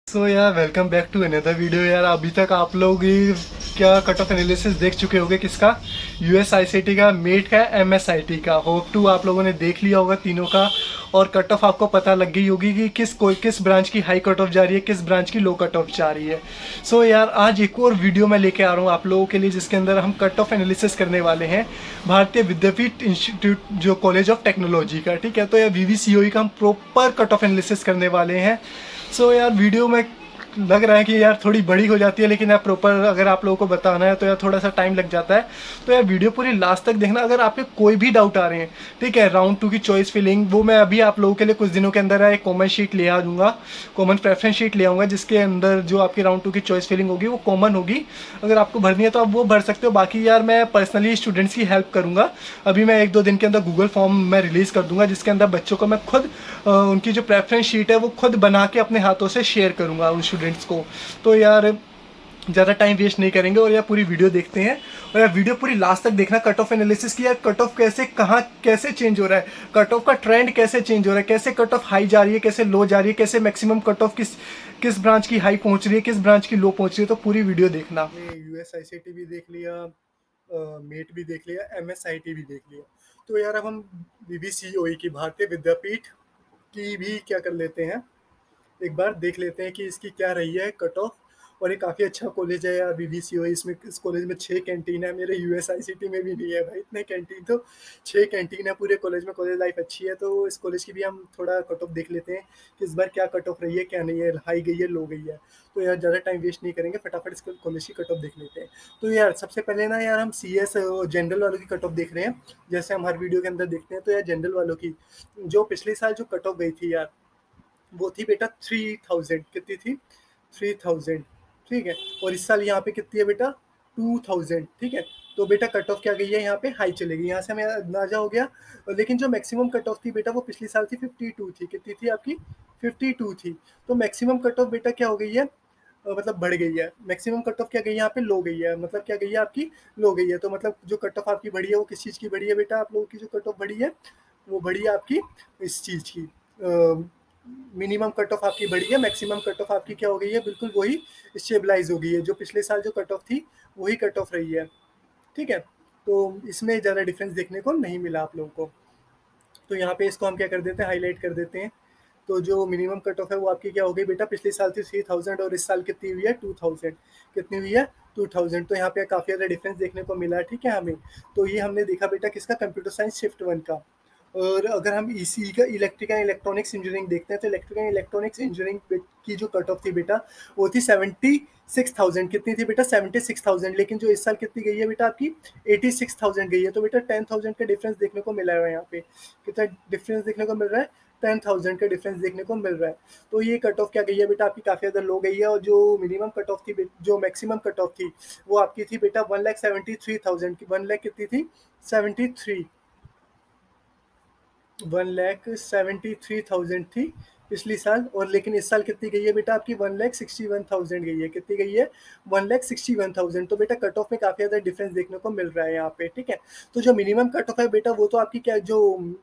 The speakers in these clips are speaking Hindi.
सो यार welcome back to another video. यार अभी तक आप लोग ये क्या कट ऑफ एनालिसिस देख चुके होंगे, किसका? यूएसआईसीटी का, मेट का, एमएसआईटी का। होप टू आप लोगों ने देख लिया होगा तीनों का, और कट ऑफ आपको पता लग गई होगी कि किस ब्रांच की हाई कट ऑफ जा रही है, किस ब्रांच की लो कट ऑफ जा रही है। सो यार आज एक और वीडियो मैं लेके आ रहा हूँ आप लोगों के लिए, जिसके अंदर हम कट ऑफ एनालिसिस करने वाले हैं भारतीय विद्यापीठ इंस्टीट्यूट, जो कॉलेज ऑफ टेक्नोलॉजी का। ठीक है, तो यार वीवीसीओई का हम प्रॉपर कट ऑफ एनालिसिस करने वाले हैं। सो यार वीडियो में लग रहा है कि यार थोड़ी बड़ी हो जाती है, लेकिन यार प्रॉपर अगर आप लोगों को बताना है तो यार थोड़ा सा टाइम लग जाता है। तो यार वीडियो पूरी लास्ट तक देखना। अगर आपके कोई भी डाउट आ रहे हैं, ठीक है, राउंड 2 की चॉइस फिलिंग, वो मैं अभी आप लोगों के लिए कुछ दिनों के अंदर एक कॉमन शीट ले आ दूंगा, कॉमन प्रेफरेंस शीट ले आऊँगा, जिसके अंदर जो आपकी राउंड 2 की चॉइस फिलिंग होगी वो कॉमन होगी। अगर आपको भरनी है तो आप वो भर सकते हो। बाकी यार मैं पर्सनली स्टूडेंट्स की हेल्प करूंगा। अभी मैं 1-2 दिन के अंदर गूगल फॉर्म मैं रिलीज़ कर दूंगा, जिसके अंदर बच्चों को मैं खुद उनकी जो प्रेफरेंस शीट है वो खुद बना के अपने हाथों से शेयर करूंगा उन स्टूडेंट्स को। तो यार ज़्यादा टाइम वेस्ट नहीं करेंगे और यार पूरी वीडियो देखते हैं। और यार वीडियो पूरी लास्ट तक देखना, कट ऑफ एनालिसिस की। यार कट ऑफ कैसे, कहाँ, कैसे चेंज हो रहा है, कट ऑफ का ट्रेंड कैसे चेंज हो रहा है, कैसे कट ऑफ हाई जा रही है, कैसे लो जा रही है, कैसे मैक्सिमम कट ऑफ किस किस ब्रांच की हाई पहुंच रही है, किस ब्रांच की लो पहुंच रही है। तो पूरी वीडियो देखना। यूएसआईसीटी भी देख लिया, मेट भी देख लिया, एमएसआईटी भी देख लिया। तो यार अब हम बीबीसीओई की, भारतीय विद्यापीठ की भी क्या कर लेते हैं, एक बार देख लेते हैं कि इसकी क्या रही है कट ऑफ। और ये काफ़ी अच्छा कॉलेज है यार बीबीसीओ। इसमें इस कॉलेज में 6 कैंटीन है, मेरे यूएसआईसीटी में भी नहीं है भाई इतने कैंटीन। तो 6 कैंटीन है पूरे कॉलेज में, कॉलेज लाइफ अच्छी है। तो इस कॉलेज की भी हम थोड़ा कट ऑफ देख लेते हैं कि इस बार क्या कट ऑफ रही है, क्या नहीं है, हाई गई है, लो गई है। तो यार ज़्यादा टाइम वेस्ट नहीं करेंगे, फटाफट इस कॉलेज की कट ऑफ देख लेते हैं। तो यार सबसे पहले ना यार हम CS जनरल वालों की कट ऑफ देख रहे हैं, जैसे हम हर वीडियो के अंदर देखते हैं। तो यार जनरल वालों की जो पिछले साल जो कट ऑफ गई थी यार, वो थी बेटा 3000। कितनी थी? 3000। ठीक है। और इस साल यहाँ पे कितनी है बेटा? 2000। ठीक है। तो बेटा कट ऑफ क्या गई है, यहाँ पे हाई चलेगी, यहाँ से हमें अंदाजा हो गया। लेकिन जो मैक्सिमम कट ऑफ थी बेटा वो पिछले साल थी 52 थी। कितनी थी आपकी? 52 थी। तो मैक्सिमम कट ऑफ बेटा क्या हो गई है, मतलब बढ़ गई है। मैक्सिमम कट ऑफ क्या गई है यहाँ पे? लो गई है। मतलब क्या गई है आपकी? लो गई है। तो मतलब जो कट ऑफ आपकी बढ़ी है वो किस चीज़ की बढ़ी है बेटा? आप लोगों की जो कट ऑफ बढ़ी है वो बढ़ी है आपकी इस चीज़ की, मिनिमम कट ऑफ आपकी बढ़ी है। मैक्सिमम कट ऑफ आपकी क्या हो गई है? बिल्कुल वही स्टेबलाइज हो गई है। जो पिछले साल जो कट ऑफ थी वही कट ऑफ रही है। ठीक है। तो इसमें ज़्यादा डिफरेंस देखने को नहीं मिला आप लोगों को। तो यहाँ पे इसको हम क्या कर देते हैं, हाईलाइट कर देते हैं। तो जो मिनिमम कट ऑफ है वो आपकी क्या हो गई बेटा? पिछले साल थी 3000 और इस साल कितनी हुई है? 2000। कितनी हुई है? 2000। तो यहाँ पे काफ़ी ज़्यादा डिफरेंस देखने को मिला है। ठीक है हमें। तो ये हमने देखा बेटा किसका? कंप्यूटर साइंस शिफ्ट 1 का। और अगर हम ईसी का, इलेक्ट्रिकल एंड इलेक्ट्रॉनिक्स इंजीनियरिंग देखते हैं, तो इलेक्ट्रिकल एंड इलेक्ट्रॉनिक्स इंजीनियरिंग की जो कट ऑफ थी बेटा वो थी 76,000। कितनी थी बेटा? 76,000। लेकिन जो इस साल कितनी गई है बेटा आपकी? 86,000 गई है। तो बेटा 10,000 का डिफरेंस देखने को मिला है यहाँ पे। कितना डिफरेंस देखने को मिल रहा है? 10,000 का डिफरेंस देखने को मिल रहा है। तो ये कट ऑफ क्या गई है बेटा आपकी? काफ़ी ज़्यादा लो गई है। और जो मिनिमम कट ऑफ थी, जो मैक्सिमम कट ऑफ थी वो आपकी थी बेटा 1,73,000 की। 1 लाख कितनी थी? 73। 1,73,000 थी पिछली साल। और लेकिन इस साल कितनी गई है बेटा आपकी? 1,61,000 गई है। कितनी गई है? 1,61,000। तो बेटा कट ऑफ में काफ़ी ज़्यादा डिफरेंस देखने को मिल रहा है यहाँ पे। ठीक है। तो जो मिनिमम कट ऑफ है बेटा वो तो आपकी क्या, जो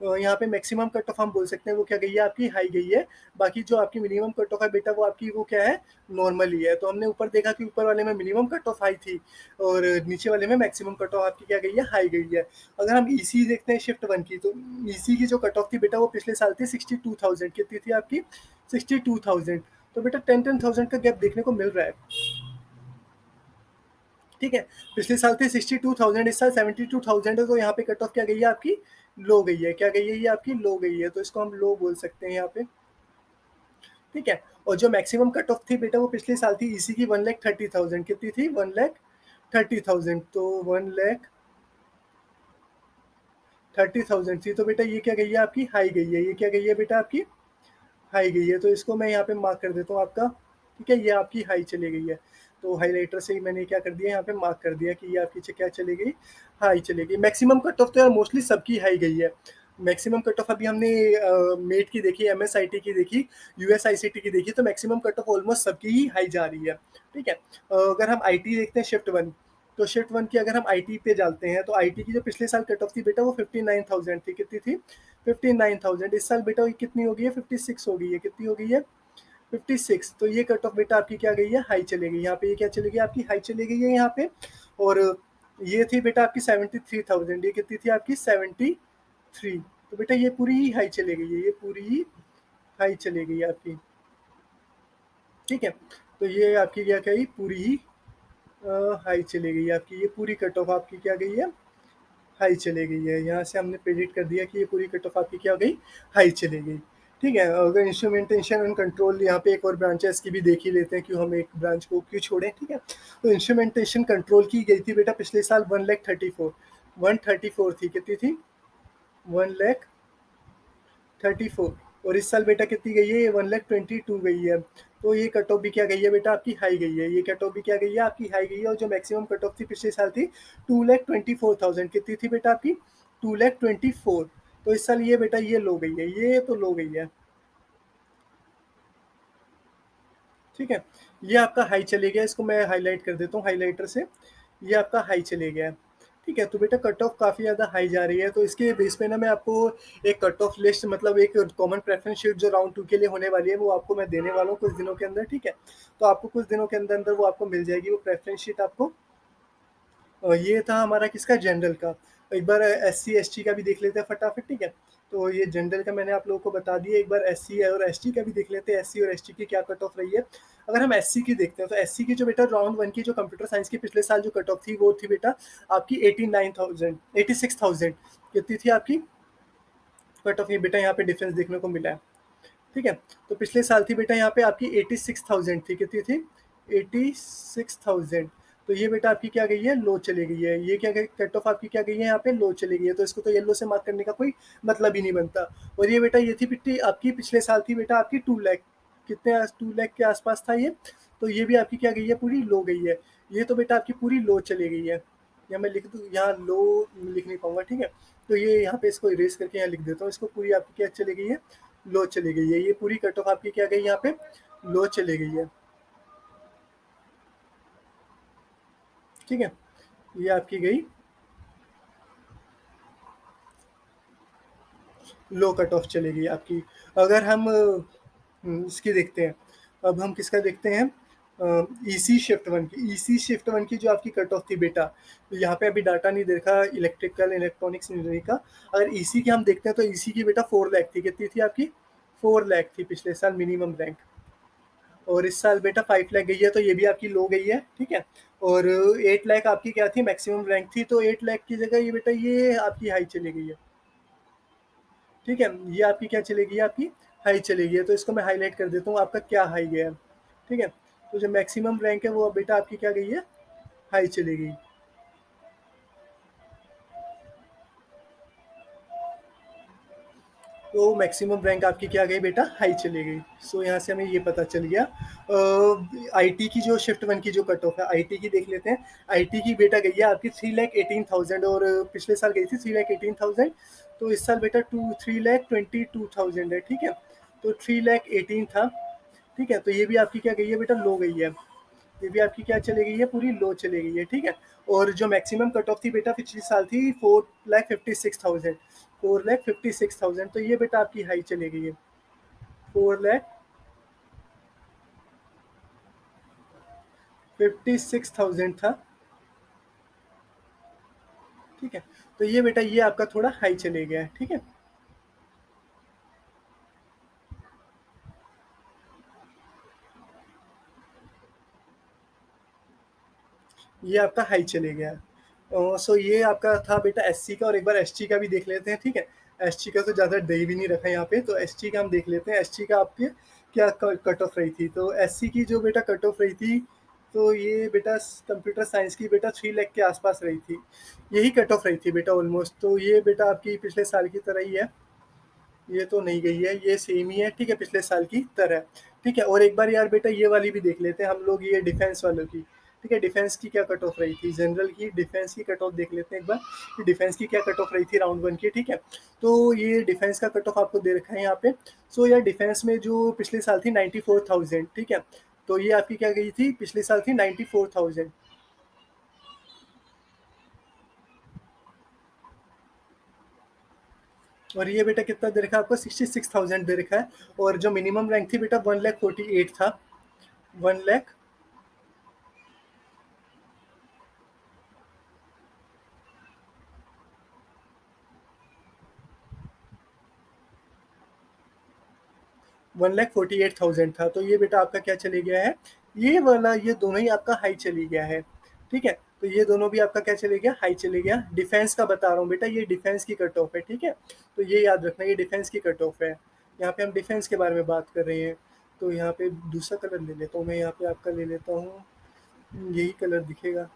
यहाँ पे मैक्सिमम कट ऑफ हम बोल सकते हैं वो क्या गई है आपकी? हाई गई है। बाकी जो आपकी मिनिमम कट ऑफ है बेटा वो आपकी वो क्या है? नॉर्मल ही है। तो हमने ऊपर देखा कि ऊपर वाले में मिनिमम कट ऑफ हाई थी और नीचे वाले में मैक्सिमम कट ऑफ आपकी क्या गई है? हाई गई है। अगर हम ईसी देखते हैं शिफ्ट 1 की, तो ईसी की जो कट ऑफ थी बेटा वो पिछले साल थी 62,000। कितनी थी आपकी? 62,000। तो बेटा 10,000 का गैप देखने को मिल रहा है। ठीक है। पिछले साल थे 62,000, इस साल 72,000 है। तो यहाँ पे कट ऑफ क्या गई है आपकी? लो गई है। क्या गई है ये आपकी? लो गई है। तो इसको हम लो बोल सकते हैं यहाँ पे। ठीक है। और जो मैक्सिमम कट ऑफ थी बेटा वो पिछले साल थी इसी की 1,30,000। कितनी थी? 1,30,000। तो 1,30,000 थी। तो बेटा ये क्या गई है आपकी? हाई गई है। ये क्या गई है बेटा आपकी? हाई गई है। तो इसको मैं यहाँ पे मार्क कर देता हूँ आपका। ठीक है। ये आपकी हाई चली गई है। तो हाईलाइटर से ही मैंने क्या कर दिया, यहाँ पे मार्क कर दिया कि ये आपकी क्या चली गई? हाई चली गई। मैक्सिमम कट ऑफ तो यार मोस्टली सबकी हाई गई है। मैक्सिमम कट ऑफ अभी हमने मेट की देखी, एमएसआईटी की देखी, यूएसआईसीटी की देखी। तो मैक्सिमम कट ऑफ ऑलमोस्ट सबकी ही हाई जा रही है। ठीक है। अगर हम आईटी देखते हैं शिफ्ट 1, तो शिफ्ट 1 की अगर हम आईटी पे डालते हैं तो आईटी की जो पिछले साल कट ऑफ थी बेटा वो 59,000 थी। कितनी थी? 59,000। इस साल बेटा कितनी हो गई है? 56 हो गई है। कितनी हो गई है? 56, तो ये कट ऑफ बेटा आपकी क्या गई है, हाई चली गई। यहाँ पे ये क्या चली गई आपकी, हाई चली गई है यहाँ पे। और ये थी बेटा आपकी 73,000, ये कितनी थी आपकी 73, तो बेटा ये पूरी ही हाई चली गई है, ये पूरी ही हाई चली गई है आपकी, ठीक है। तो ये आपकी क्या गई, पूरी ही हाई चली गई है आपकी, ये पूरी कट ऑफ आपकी क्या गई है, हाई चली गई है। यहाँ से हमने प्रेडिक्ट कर दिया कि ये पूरी कट ऑफ आपकी क्या हो गई, हाई चली गई, ठीक है। अगर इंस्ट्रूमेंटेशन एंड कंट्रोल, यहाँ पे एक और ब्रांच है, इसकी भी देख ही लेते हैं, क्यों हम एक ब्रांच को क्यों छोड़ें, ठीक है। तो इंस्ट्रूमेंटेशन कंट्रोल की गई थी बेटा पिछले साल 1,34,134 थी, कितनी थी 1,34, और इस साल बेटा कितनी गई है, ये 1,22 गई है। तो ये कट ऑफ भी क्या गई है बेटा आपकी, हाई गई है, ये कट ऑफ भी क्या गई है आपकी, हाई गई है। और जो मैक्सिमम कट ऑफ थी पिछले साल थी 2,24,000, कितनी थी बेटा आपकी 2,24,000, तो इस साल ये बेटा ये लो गई है, ये तो लो गई है, ठीक है। ये आपका हाई चले गया, इसको मैं हाईलाइट कर देता हूँ हाईलाइटर से, ये आपका हाई चले गया है, ठीक है। तो बेटा कट ऑफ काफ़ी ज़्यादा हाई जा रही है, तो इसके बेस पे ना मैं आपको एक कट ऑफ लिस्ट, मतलब एक कॉमन प्रेफरेंस शीट जो राउंड 2 के लिए होने वाली है, वो आपको मैं देने वाला हूँ कुछ दिनों के अंदर, ठीक है। तो आपको कुछ दिनों के अंदर अंदर वो आपको मिल जाएगी, वो प्रेफरेंस शीट आपको। ये था हमारा किसका, जनरल का। एक बार एस सी एस टी का भी देख लेते हैं फटाफट, ठीक है। तो ये जनरल का मैंने आप लोगों को बता दिया, एक बार एस सी और एस टी का भी देख लेते हैं, एस सी और एस टी की क्या कट ऑफ रही है। अगर हम एस सी की देखते हैं, तो एस सी की जो बेटा राउंड 1 की जो कंप्यूटर साइंस की पिछले साल जो कट ऑफ थी, वो थी बेटा आपकी 89,000, 86,000, कितनी थी आपकी कट ऑफ, ये बेटा यहाँ पे डिफरेंस देखने को मिला है, ठीक है। तो पिछले साल थी बेटा यहाँ पे आपकी 86,000 थी, कितनी थी 86,000, तो ये बेटा आपकी क्या गई है, लो चली गई है। ये क्या गई, कट ऑफ आपकी क्या गई है यहाँ पे, लो चली गई है, तो इसको तो येलो से मार्क करने का कोई मतलब ही नहीं बनता। और ये बेटा ये थी पिट्टी आपकी पिछले साल थी बेटा आपकी 2 लाख, कितने 2 लाख के आसपास था ये, तो ये भी आपकी क्या गई है, पूरी लो गई है। ये तो बेटा आपकी पूरी लो चली गई है, या मैं लिख दूँ यहाँ, लो लिख नहीं पाऊंगा, ठीक है। तो ये यहाँ पे इसको इरेज करके यहाँ लिख देता हूँ, इसको पूरी आपकी क्या चली गई है, लो चली गई है। ये पूरी कट ऑफ आपकी क्या गई यहाँ पे, लो चली गई है, ठीक है। ये आपकी गई लो कट ऑफ चली गई आपकी। अगर हम इसकी देखते हैं, अब हम किसका देखते हैं, ईसी शिफ्ट वन की, ईसी शिफ्ट वन की जो आपकी कट ऑफ थी बेटा, तो यहाँ पे अभी डाटा नहीं देखा इलेक्ट्रिकल इलेक्ट्रॉनिक्स इंजीनियरिंग का। अगर ईसी की हम देखते हैं, तो ईसी की बेटा 4 लाख थी, कितनी थी आपकी 4 लाख थी पिछले साल मिनिमम रैंक, और इस साल बेटा 5 लाख गई है, तो ये भी आपकी लो गई है, ठीक है। और 8 लाख आपकी क्या थी, मैक्सिमम रैंक थी, तो 8 लाख की जगह ये बेटा ये आपकी हाई चली गई है, ठीक है। ये आपकी क्या चलेगी, आपकी हाई चलेगी, तो इसको मैं हाईलाइट कर देता हूँ, आपका क्या हाई गया है, ठीक है। तो जो मैक्सिमम रैंक है वो बेटा आपकी क्या गई है, हाई चलेगी। तो मैक्सिमम रैंक आपकी क्या गई बेटा, हाई चली गई। सो यहाँ से हमें ये पता चल गया। आईटी की जो शिफ्ट वन की जो कट ऑफ है, आईटी की देख लेते हैं। आईटी की बेटा गई है आपकी 3,18,000, और पिछले साल गई थी 3,18,000, तो इस साल बेटा 3,22,000 है, ठीक है। तो 3,18 था, ठीक है। तो ये भी आपकी क्या गई है बेटा, लो गई है, ये भी आपकी क्या चली गई है, पूरी लो चली गई है, ठीक है। और जो मैक्सिमम कट ऑफ थी बेटा पिछले साल थी 4,56,000, 4,56,000, तो ये बेटा आपकी हाई चली गई है, 4,56,000 था, ठीक है। तो ये बेटा ये आपका थोड़ा हाई चले गया है, ठीक है। ये आपका हाई चले गया है। सो ये आपका था बेटा एससी का, और एक बार एसटी का भी देख लेते हैं, ठीक है। एसटी का तो ज़्यादा दे भी नहीं रखा है यहाँ पे, तो एसटी का हम देख लेते हैं, एसटी का आपके क्या कट ऑफ रही थी। तो एससी की जो बेटा कट ऑफ रही थी, तो ये बेटा कंप्यूटर साइंस की बेटा 3 लाख के आसपास रही थी, यही कट ऑफ रही थी बेटा ऑलमोस्ट। तो ये बेटा आपकी पिछले साल की तरह ही है, ये तो नहीं गई है, ये सेम ही है, ठीक है, पिछले साल की तरह, ठीक है। और एक बार यार बेटा ये वाली भी देख लेते हैं हम लोग, ये डिफेंस वालों की, ठीक है। डिफेंस की क्या कट ऑफ रही थी, जनरल की डिफेंस की कट ऑफ देख लेते हैं एक बार, कि डिफेंस की क्या कट ऑफ रही थी राउंड 1 की, ठीक है। तो ये डिफेंस का कट ऑफ आपको दे रखा है यहाँ पे। सो यार डिफेंस में जो पिछले साल थी 94,000, ठीक है। तो ये आपकी क्या गई थी, पिछले साल थी 94,000, और ये बेटा कितना दे रखा है आपको, 66,000 दे रखा है। और जो मिनिमम रैंक थी बेटा 1,48,000 था, 1 लाख 1,48,000 था। तो ये बेटा आपका क्या चले गया है, ये वाला, ये दोनों ही आपका हाई चली गया है। ठीक है, तो ये दोनों भी आपका क्या चले गया, हाई चले गया। डिफेंस का बता रहा हूँ बेटा, ये डिफेंस की कट ऑफ है। ठीक है, तो ये याद रखना, ये डिफेंस की कट ऑफ है। यहाँ पे हम डिफेंस के बारे में बात कर रहे हैं। तो यहाँ पे दूसरा कलर ले लेता हूँ मैं, यहाँ पे आपका ले लेता हूँ, यही कलर दिखेगा,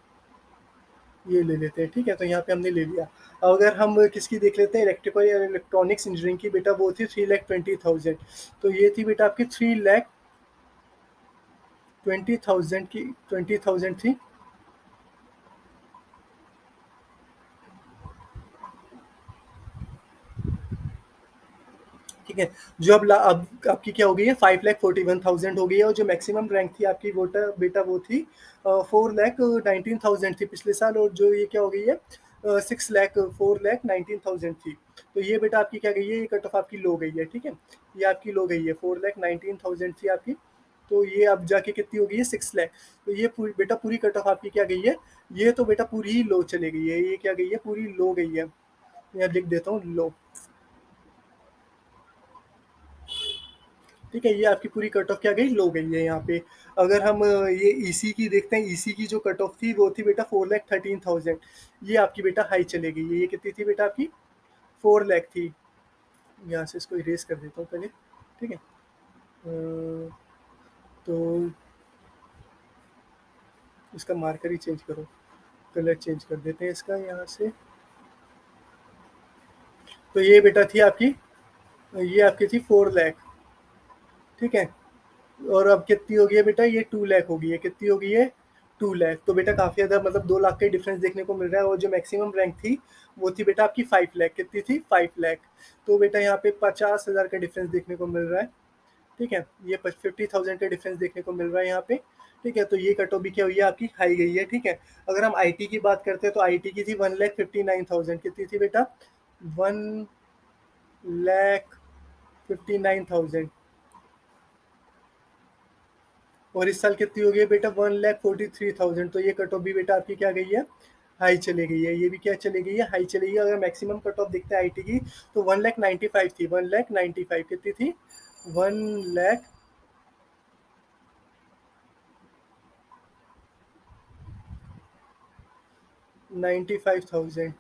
ये ले लेते हैं। ठीक है, तो यहाँ पे हमने ले लिया। अगर हम किसकी देख लेते हैं, इलेक्ट्रिकल या इलेक्ट्रॉनिक्स इंजीनियरिंग की, बेटा वो थी 3,20,000। तो ये थी बेटा आपकी 3,20,000 की, 20,000 थी। ठीक है, जो अब आपकी क्या हो गई है, 5,41,000 हो गई है। और जो मैक्सिमम रैंक थी आपकी वो बेटा वो थी 4,19,000 थी पिछले साल। और जो ये क्या हो गई है, 4,19,000 थी। तो ये बेटा आपकी क्या गई है, ये कट ऑफ आपकी लो गई है। ठीक है, ये आपकी लो गई है, 4,19,000 थी आपकी। तो ये अब जाके कितनी हो गई है, 6 लाख। तो ये बेटा पूरी कट ऑफ आपकी क्या गई है, ये तो बेटा पूरी ही लो चली गई है। ये क्या गई है, पूरी लो गई है। मैं लिख देता हूँ लो। ठीक है, ये आपकी पूरी कट ऑफ क्या गई, लो गई है यहाँ पे। अगर हम ये ईसी की देखते हैं, ईसी की जो कट ऑफ थी वो थी बेटा 4,13,000। ये आपकी बेटा हाई चले गई है। ये कितनी थी बेटा आपकी, 4 लाख थी। यहाँ से इसको इरेज कर देता हूँ पहले। ठीक है, तो इसका मार्कर ही चेंज करो, कलर चेंज कर देते हैं इसका यहाँ से। तो ये बेटा थी आपकी, ये आपकी थी 4 लाख। ठीक है, और अब कितनी हो गई है बेटा, ये 2 लाख हो गई है। कितनी हो गई है, 2 लाख। तो बेटा काफ़ी ज़्यादा, मतलब 2 लाख का डिफरेंस देखने को मिल रहा है। और जो मैक्सिमम रैंक थी वो थी बेटा आपकी 5 लाख। कितनी थी, 5 लाख। तो बेटा यहाँ पे 50,000 का डिफरेंस देखने को मिल रहा है। ठीक है, ये 50,000 का डिफरेंस देखने को मिल रहा है यहाँ पे। ठीक है, तो ये कट ऑफ भी क्या हुई है आपकी, हाई गई है। ठीक है, अगर हम आईटी की बात करते हैं तो आईटी की थी 1,59,000। कितनी थी बेटा, 1,59,000। और इस साल कितनी हो गई है बेटा, 1,43,000। तो ये कट ऑफ भी बेटा आपकी क्या गई है, हाई चली गई है। ये भी क्या चली गई है, हाई चली गई है। अगर मैक्सिमम कट ऑफ दिखता है आईटी की तो 1,95,000 थी, 1,95,000 कितनी थी, 1,95,000।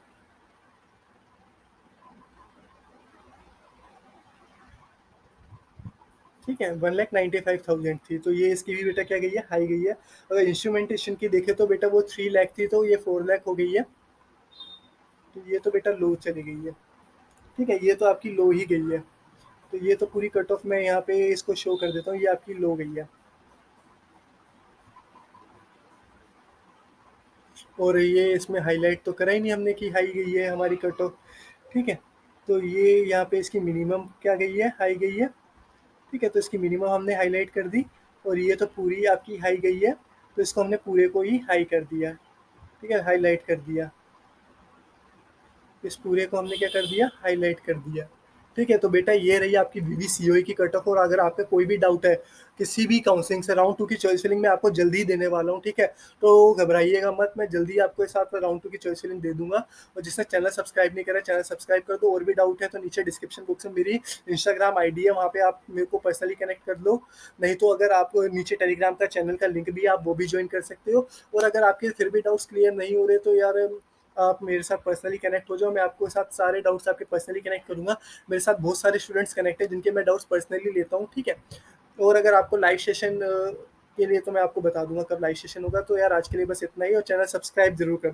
ठीक है, 1,95,000 थी। तो ये इसकी भी बेटा क्या गई है, हाई गई है। अगर इंस्ट्रूमेंटेशन की देखे तो बेटा वो 3 लाख थी, तो ये 4 लाख हो गई है। तो ये तो बेटा लो चली गई है। ठीक है, ये तो आपकी लो ही गई है। तो ये तो पूरी कट ऑफ मैं यहाँ पे इसको शो कर देता हूँ, ये आपकी लो गई है। और ये इसमें हाईलाइट तो करा ही नहीं हमने कि हाई गई है हमारी कट ऑफ। ठीक है, तो ये यहाँ पे इसकी मिनिमम क्या गई है, हाई गई है। ठीक है, तो इसकी मिनिमम हमने हाईलाइट कर दी। और ये तो पूरी आपकी हाई गई है, तो इसको हमने पूरे को ही हाई कर दिया। ठीक है, हाईलाइट कर दिया। इस पूरे को हमने क्या कर दिया, हाईलाइट कर दिया। ठीक है, तो बेटा ये रही आपकी वीवीसीओई की कट ऑफ। और अगर आपका कोई भी डाउट है किसी भी काउंसलिंग से, राउंड 2 की चॉइस फिलिंग में आपको जल्दी ही देने वाला हूँ। ठीक है, तो घबराइएगा मत, मैं जल्दी आपको साथ राउंड 2 की चॉइस फिलिंग दे दूंगा। और जिसने चैनल सब्सक्राइब नहीं करा, चैनल सब्सक्राइब कर दो। और भी डाउट है तो नीचे डिस्क्रिप्शन बॉक्स में मेरी इंस्टाग्राम आईडी है, वहाँ पे आप मेरे को पर्सनली कनेक्ट कर लो। नहीं तो अगर आपको नीचे टेलीग्राम का चैनल का लिंक भी है, आप वो भी ज्वाइन कर सकते हो। और अगर आपके फिर भी डाउट्स क्लियर नहीं हो रहे तो यार आप मेरे साथ पर्सनली कनेक्ट हो जाओ, मैं आपको साथ सारे डाउट्स आपके पर्सनली कनेक्ट करूंगा। मेरे साथ बहुत सारे स्टूडेंट्स कनेक्ट हैं जिनके मैं डाउट्स पर्सनली लेता हूँ। ठीक है, और अगर आपको लाइव सेशन के लिए तो मैं आपको बता दूंगा कब लाइव सेशन होगा। तो यार आज के लिए बस इतना ही, और चैनल सब्सक्राइब जरूर कर